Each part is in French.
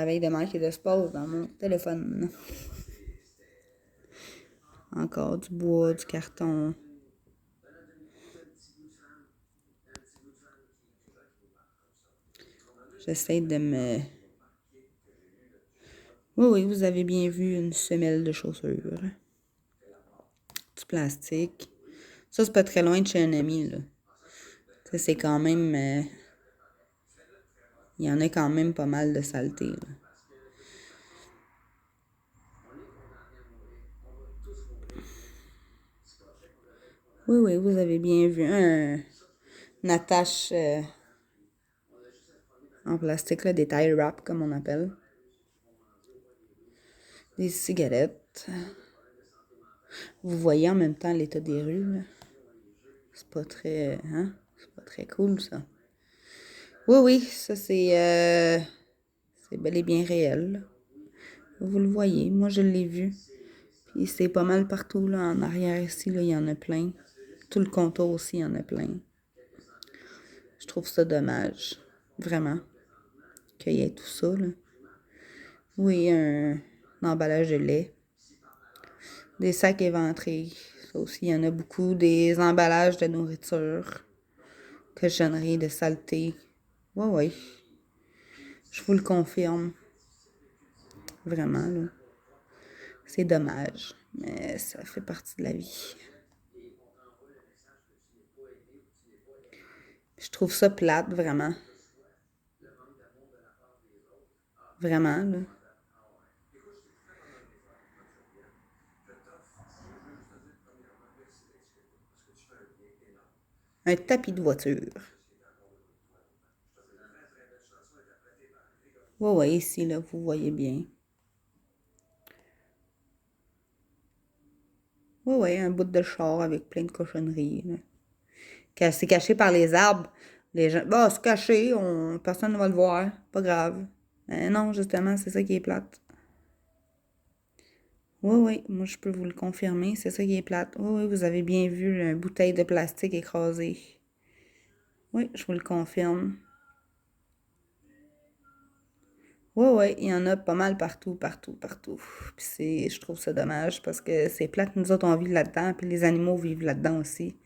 La veille de manquer de sport dans mon téléphone. Encore du bois, du carton. J'essaie de me... Oui, vous avez bien vu une semelle de chaussures. Du plastique. Ça, c'est pas très loin de chez un ami, là. Ça, c'est quand même... il y en a quand même pas mal de saleté, là. Oui, vous avez bien vu une attache en plastique, là, des tie wrap, comme on appelle. Des cigarettes. Vous voyez en même temps l'état des rues, là. C'est pas très... Hein? C'est pas très cool, ça. Oui, ça, c'est bel et bien réel, là. Vous le voyez, moi, je l'ai vu. Puis c'est pas mal partout, là, en arrière ici, là, il y en a plein. Tout le contour aussi, il y en a plein. Je trouve ça dommage, vraiment, qu'il y ait tout ça, là. Oui, un emballage de lait. Des sacs éventrés. Ça aussi, il y en a beaucoup. Des emballages de nourriture. Cochonnerie, de saleté. Oui. Je vous le confirme. Vraiment, là. C'est dommage. Mais ça fait partie de la vie. Je trouve ça plate, vraiment. Vraiment, là. Un tapis de voiture. Oui, ici, là, vous voyez bien. Oui, un bout de char avec plein de cochonneries, là. C'est caché par les arbres. Les gens, bah, c'est caché, personne ne va le voir, pas grave. Non, justement, c'est ça qui est plate. Oui, moi je peux vous le confirmer, c'est ça qui est plate. Oui, vous avez bien vu une bouteille de plastique écrasée. Oui, je vous le confirme. Oui, il y en a pas mal partout. Puis je trouve ça dommage parce que c'est plate, nous autres on vit là-dedans, puis les animaux vivent là-dedans aussi.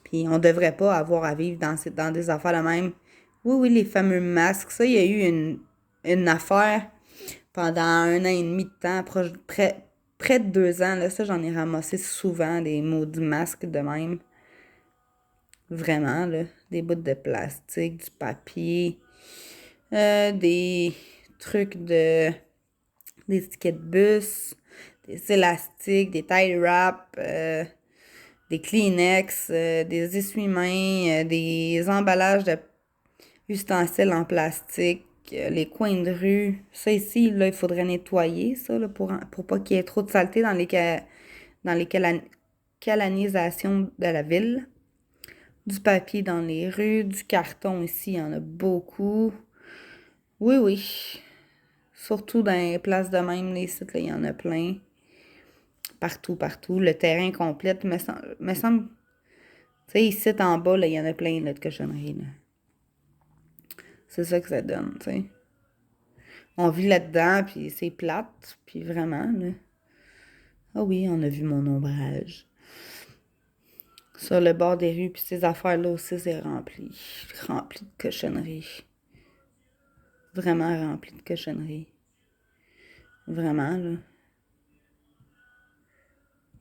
Puis on devrait pas avoir à vivre dans des affaires de même. Oui, les fameux masques. Ça, il y a eu une affaire pendant 1 an et demi de temps, près de 2 ans. Là, ça, j'en ai ramassé souvent, des maudits masques de même. Vraiment, là. Des bouts de plastique, du papier, des trucs des tickets de bus, des élastiques, des tie wraps, des Kleenex, des essuie-mains, des emballages de ustensiles en plastique, les coins de rue. Ça ici, là, il faudrait nettoyer ça là, pour pas qu'il y ait trop de saleté dans les canalisations de la ville. Du papier dans les rues, du carton ici, il y en a beaucoup. Oui. Surtout dans les places de même, les sites, là, il y en a plein. Partout. Le terrain complet, me semble. Tu sais, ici, en bas, là, il y en a plein là, de cochonneries. Là. C'est ça que ça donne, tu sais. On vit là-dedans, puis c'est plate, puis vraiment, là. Ah oui, on a vu mon ombrage. Sur le bord des rues, puis ces affaires-là aussi, c'est rempli. Rempli de cochonneries. Vraiment rempli de cochonneries. Vraiment, là.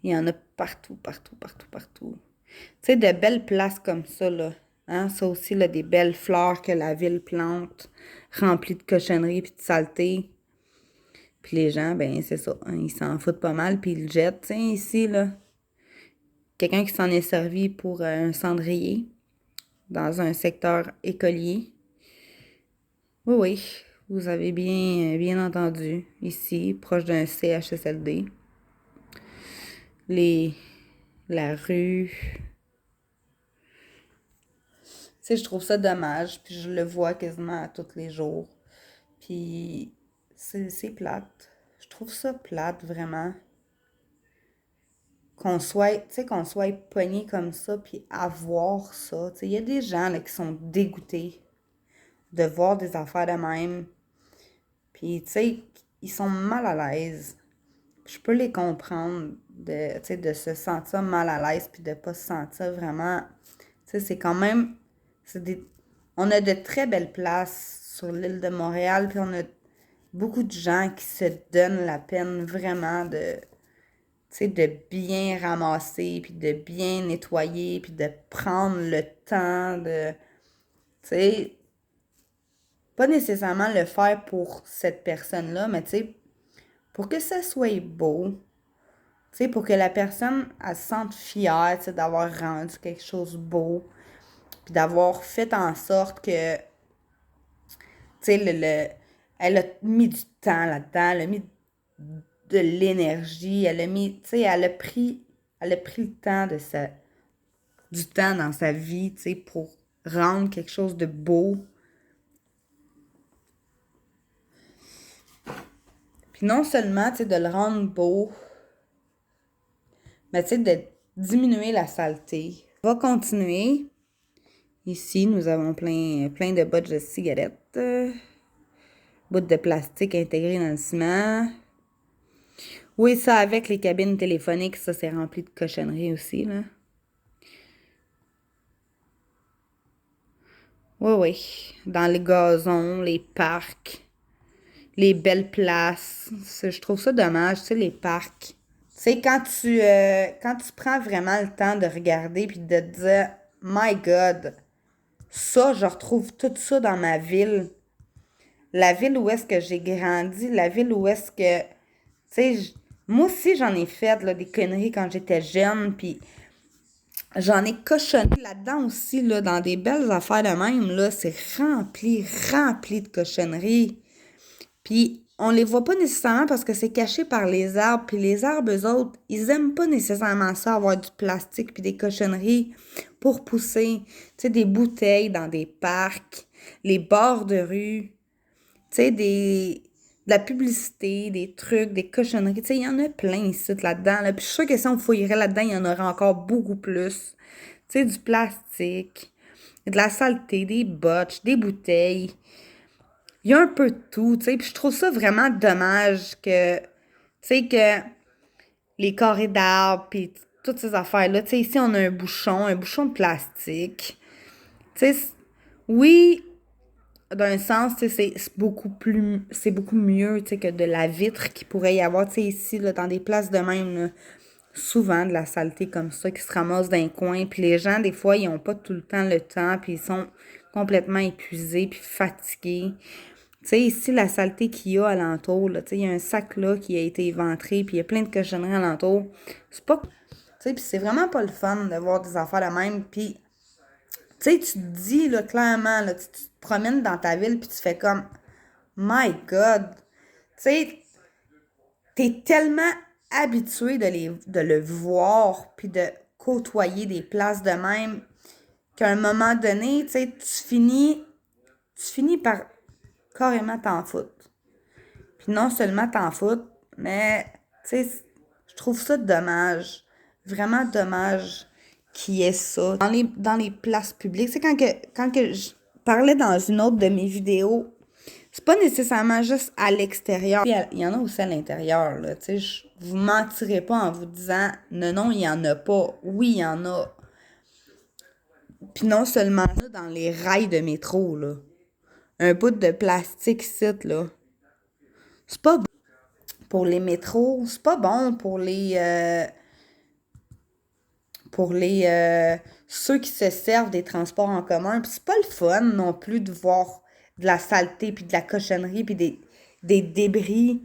Il y en a partout. Tu sais, de belles places comme ça, là. Hein, ça aussi, là, des belles fleurs que la ville plante, remplies de cochonneries puis de saleté. Puis les gens, ben, c'est ça, hein, ils s'en foutent pas mal puis ils le jettent. Tiens, ici, là, quelqu'un qui s'en est servi pour un cendrier dans un secteur écolier. Oui, vous avez bien entendu. Ici, proche d'un CHSLD. Les, la rue. Tu sais, je trouve ça dommage, puis je le vois quasiment à tous les jours. Puis c'est plate. Je trouve ça plate, vraiment. Qu'on soit pogné comme ça, puis avoir ça. Tu sais, il y a des gens là, qui sont dégoûtés de voir des affaires de même. Puis, tu sais, ils sont mal à l'aise. Je peux les comprendre tu sais, de se sentir mal à l'aise puis de pas se sentir vraiment... Tu sais, c'est quand même... C'est des, on a de très belles places sur l'île de Montréal, puis on a beaucoup de gens qui se donnent la peine vraiment tu sais, de bien ramasser, puis de bien nettoyer, puis de prendre le temps de, tu sais, pas nécessairement le faire pour cette personne-là, mais tu sais, pour que ça soit beau, tu sais, pour que la personne, elle se sente fière, tu sais, d'avoir rendu quelque chose de beau, puis d'avoir fait en sorte que, tu sais, elle a mis du temps là-dedans, elle a mis de l'énergie, elle a mis, tu sais, elle a pris le temps du temps dans sa vie, tu sais, pour rendre quelque chose de beau. Puis non seulement, tu sais, de le rendre beau, mais tu sais, de diminuer la saleté. On va continuer. Ici, nous avons plein de bottes de cigarettes. Bouts de plastique intégrés dans le ciment. Oui, ça, avec les cabines téléphoniques, ça, c'est rempli de cochonneries aussi, là. Oui, oui. Dans les gazons, les parcs, les belles places. Je trouve ça dommage, tu sais, les parcs. Tu sais, quand tu prends vraiment le temps de regarder puis de te dire, My God, ça, je retrouve tout ça dans ma ville. La ville où est-ce que j'ai grandi, la ville où est-ce que, tu sais, moi aussi, j'en ai fait, là, des conneries quand j'étais jeune, puis j'en ai cochonné là-dedans aussi, là, dans des belles affaires de même, là, c'est rempli de cochonneries. Puis on les voit pas nécessairement parce que c'est caché par les arbres. Puis les arbres, eux autres, ils aiment pas nécessairement ça, avoir du plastique puis des cochonneries pour pousser. Tu sais, des bouteilles dans des parcs, les bords de rue, tu sais, de la publicité, des trucs, des cochonneries. Tu sais, il y en a plein ici, là-dedans. Là. Puis je suis sûre que si on fouillerait là-dedans, il y en aurait encore beaucoup plus. Tu sais, du plastique, de la saleté, des botches, des bouteilles. Il y a un peu de tout, tu sais, puis je trouve ça vraiment dommage que, tu sais, que les carrés d'arbres, puis toutes ces affaires-là, tu sais, ici, on a un bouchon de plastique, tu sais, oui, d'un sens, tu sais, c'est beaucoup mieux, tu sais, que de la vitre qu'il pourrait y avoir, tu sais, ici, là, dans des places de même, là, souvent de la saleté comme ça qui se ramasse dans un coin, puis les gens, des fois, ils n'ont pas tout le temps le temps, puis ils sont complètement épuisés, puis fatigués. Tu sais, ici, la saleté qu'il y a alentour, là, tu sais, il y a un sac là qui a été éventré, puis il y a plein de cochonneries alentour. C'est pas... Tu sais, puis c'est vraiment pas le fun de voir des affaires de même. Puis, tu sais, tu te dis, là, clairement, là, tu te promènes dans ta ville, puis tu fais comme, My God! Tu sais, t'es tellement habitué de le voir, puis de côtoyer des places de même, qu'à un moment donné, tu sais, tu finis par carrément t'en foutre. Puis non seulement t'en foutre, mais, tu sais, je trouve ça dommage. Vraiment dommage qu'il y ait ça. Dans les places publiques, c'est quand que je parlais dans une autre de mes vidéos, c'est pas nécessairement juste à l'extérieur. Il y en a aussi à l'intérieur, là. Tu sais, je vous mentirai pas en vous disant, non, il y en a pas. Oui, il y en a. Puis non seulement ça, dans les rails de métro, là. Un bout de plastique ici, là. C'est pas pour les métros, c'est pas bon pour ceux qui se servent des transports en commun. Puis c'est pas le fun non plus de voir de la saleté, puis de la cochonnerie, puis des débris.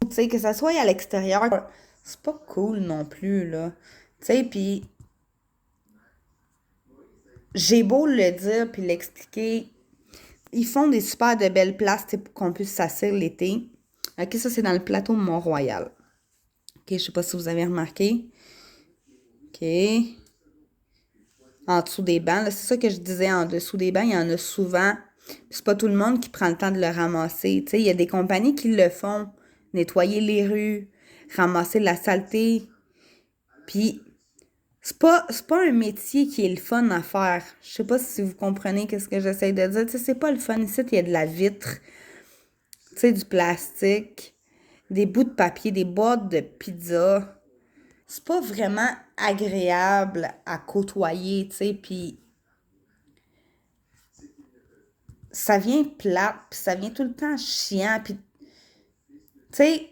Tu sais, que ça soit à l'extérieur, c'est pas cool non plus, là. Tu sais, puis j'ai beau le dire puis l'expliquer, ils font des super de belles places, tu sais, pour qu'on puisse s'asseoir l'été. OK, ça, c'est dans le plateau de Mont-Royal. OK, je sais pas si vous avez remarqué. OK. En dessous des bancs, là, c'est ça que je disais, en dessous des bancs, il y en a souvent. C'est pas tout le monde qui prend le temps de le ramasser. Tu sais, il y a des compagnies qui le font. Nettoyer les rues, ramasser de la saleté. Puis, c'est pas un métier qui est le fun à faire. Je sais pas si vous comprenez qu'est-ce que j'essaie de dire. Tu sais, c'est pas le fun ici, il y a de la vitre. tu sais, du plastique, des bouts de papier, des boîtes de pizza. C'est pas vraiment agréable à côtoyer, tu sais, puis ça vient plate, puis ça vient tout le temps chiant, puis, tu sais,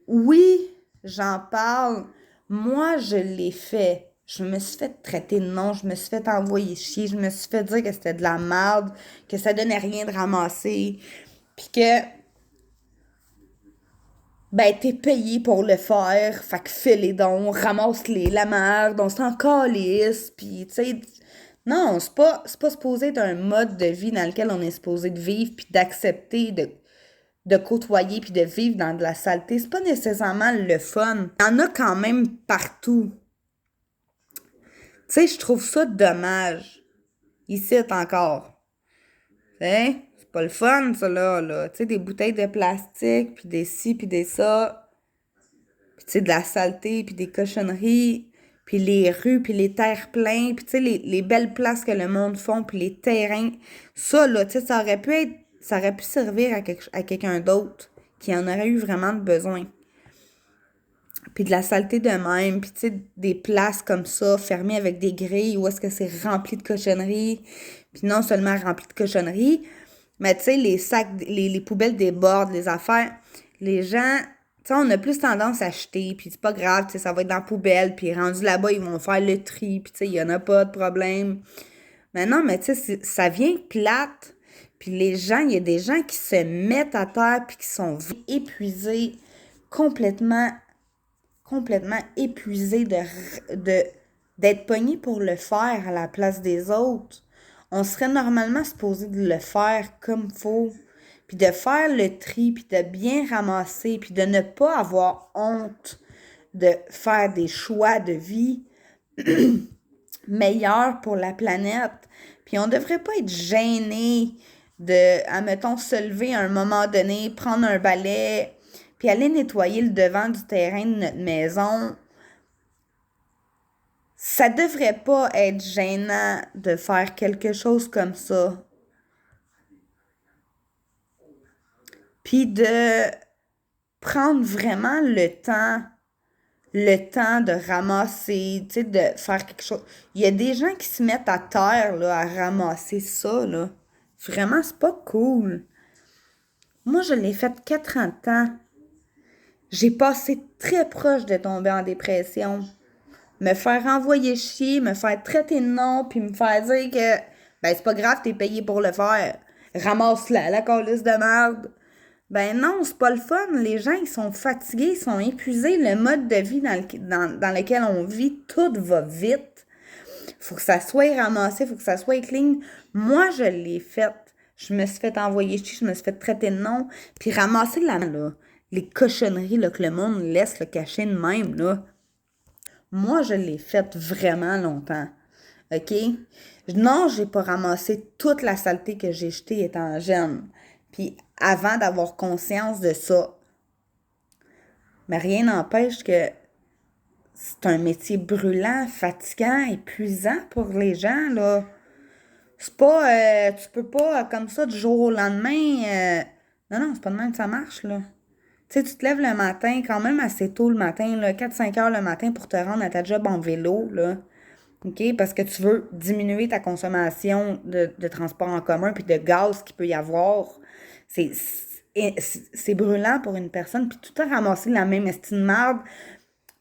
oui, j'en parle. Moi, je l'ai fait. Je me suis fait traiter de non, je me suis fait envoyer chier, je me suis fait dire que c'était de la merde, que ça donnait rien de ramasser, puis que, ben, t'es payé pour le faire, fait que fais les dons, ramasse-les, la merde, on s'en calisse, puis, tu sais, non, c'est pas supposé être un mode de vie dans lequel on est supposé de vivre, puis d'accepter de côtoyer puis de vivre dans de la saleté, c'est pas nécessairement le fun. Il y en a quand même partout. Tu sais, je trouve ça dommage. Ici, encore. Tu sais, c'est pas le fun, ça, là. Tu sais, des bouteilles de plastique, puis des ci, puis des ça. Puis, tu sais, de la saleté, puis des cochonneries, puis les rues, puis les terres pleines, puis, tu sais, les belles places que le monde font, puis les terrains. Ça, là, tu sais, ça aurait pu servir à quelqu'un d'autre qui en aurait eu vraiment de besoin. Puis de la saleté de même, puis tu sais, des places comme ça, fermées avec des grilles, où est-ce que c'est rempli de cochonneries, puis non seulement rempli de cochonneries, mais tu sais, les sacs, les poubelles débordent, les affaires, les gens, tu sais, on a plus tendance à jeter, puis c'est pas grave, tu sais, ça va être dans la poubelle, puis rendu là-bas, ils vont faire le tri, puis tu sais, il y en a pas de problème. Mais non, mais tu sais, ça vient plate, puis les gens, il y a des gens qui se mettent à terre, puis qui sont épuisés, complètement épuisé d'être pogné pour le faire à la place des autres. On serait normalement supposé de le faire comme faut, puis de faire le tri, puis de bien ramasser, puis de ne pas avoir honte de faire des choix de vie meilleurs pour la planète. Puis on devrait pas être gêné de, admettons, se lever à un moment donné, prendre un balai, puis aller nettoyer le devant du terrain de notre maison. Ça devrait pas être gênant de faire quelque chose comme ça. Puis de prendre vraiment le temps de ramasser, tu sais, de faire quelque chose. Il y a des gens qui se mettent à terre, là, à ramasser ça, là. Vraiment, c'est pas cool. Moi, je l'ai fait 40 ans. J'ai passé très proche de tomber en dépression. Me faire envoyer chier, me faire traiter de non, puis me faire dire que, ben, c'est pas grave, t'es payé pour le faire. Ramasse-la, la calice de merde. Ben non, c'est pas le fun. Les gens, ils sont fatigués, ils sont épuisés. Le mode de vie dans lequel on vit, tout va vite. Faut que ça soit ramassé, faut que ça soit clean. Moi, je l'ai fait. Je me suis fait envoyer chier, je me suis fait traiter de non. Puis ramasser là, les cochonneries là, que le monde laisse le cacher de même, là. Moi, je l'ai fait vraiment longtemps. OK? Non, j'ai pas ramassé toute la saleté que j'ai jetée étant jeune. Puis avant d'avoir conscience de ça. Mais rien n'empêche que c'est un métier brûlant, fatigant, épuisant pour les gens, là. C'est pas, tu peux pas, comme ça, du jour au lendemain. Non, c'est pas de même que ça marche, là. Tu sais, tu te lèves le matin, quand même assez tôt le matin, là, 4-5 heures le matin pour te rendre à ta job en vélo, là. OK? Parce que tu veux diminuer ta consommation de transport en commun puis de gaz qu'il peut y avoir. C'est, c'est brûlant pour une personne. Puis tout le temps ramasser la même estime de marde.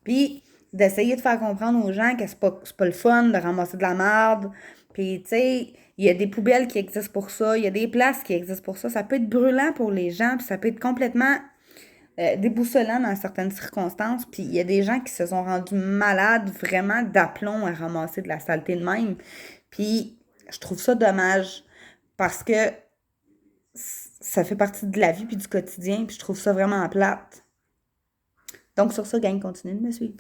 Puis d'essayer de faire comprendre aux gens que c'est pas le fun de ramasser de la marde. Puis, tu sais, il y a des poubelles qui existent pour ça. Il y a des places qui existent pour ça. Ça peut être brûlant pour les gens. Puis ça peut être complètement déboussolant dans certaines circonstances. Puis il y a des gens qui se sont rendus malades vraiment d'aplomb à ramasser de la saleté de même. Puis je trouve ça dommage parce que ça fait partie de la vie puis du quotidien. Puis je trouve ça vraiment plate. Donc sur ça, gang, continue de me suivre.